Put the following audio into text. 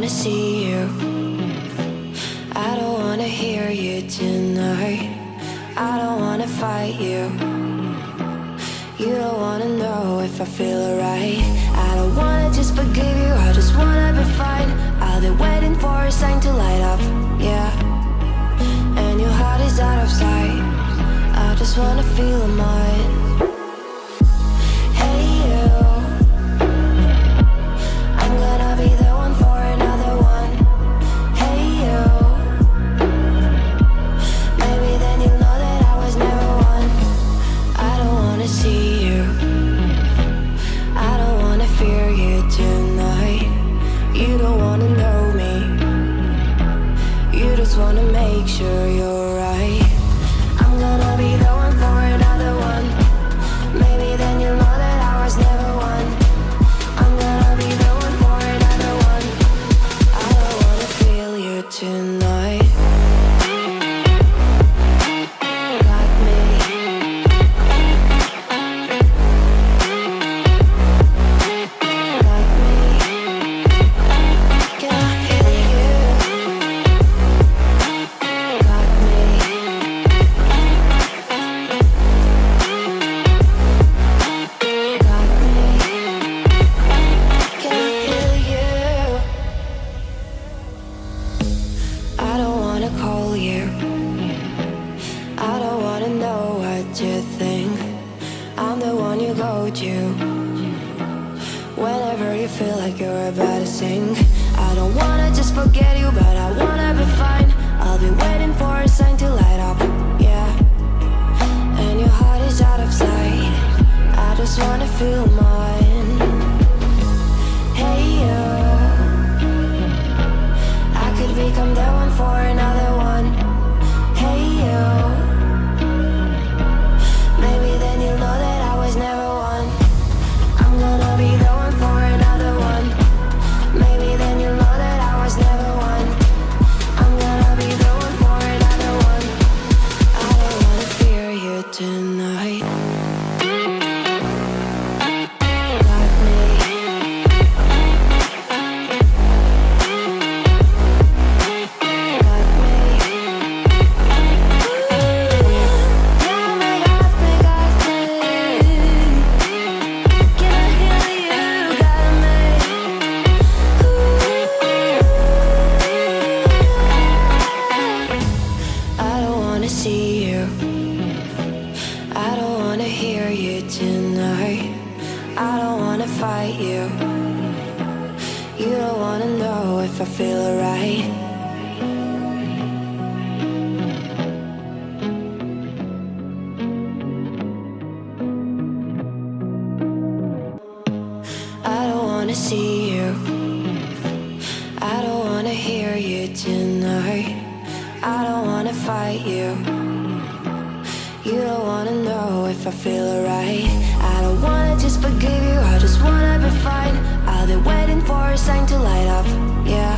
wanna see you. I don't wanna hear you tonight. I don't wanna fight you. You don't wanna know if I feel alright. I don't wanna just forgive you, I just wanna be fine. I'll be waiting for a sign to light up, yeah. And your heart is out of sight. I just wanna feel mine. Hey you, I'm gonna be the one for another one. Hey you, maybe then you'll know that I was never one. I don't wanna see you, I don't wanna fear you tonight. You don't wanna know me, you just wanna make sure you're right. I'm gonna be the one for another one. Maybe then you'll know that I was never one. I'm gonna be the one for another one. I don't wanna feel you tonight. Got me. Got me. Can I hear you? Got me. Got me. Can I hear you? I don't wanna call you. I don't wanna know what you think. I'm the one you go to whenever you feel like you're about to sink. I don't wanna just forget you, but I wanna be fine. I'll be waiting for a sign to light up, yeah. And your heart is out of sight. I just wanna feel mine. Hey you, I could become the one for another one. Hey you, maybe then you'll know that I was never one. I'm gonna be the one for another one. Maybe then you'll know that I was never one. I'm gonna be the one for another one. I don't wanna fear you tonight. Got me. Got me. Got me, got me, got me. Can I hear you? Got me. I don't wanna see you. I don't wanna hear you tonight. I don't wanna fight you. You don't wanna know if I feel alright. I don't wanna see you. I don't wanna hear you tonight. I don't wanna fight you. You don't wanna know if I feel alright. I don't wanna just forgive you, I just wanna be fine. I'll be waiting for a sign to light up, yeah.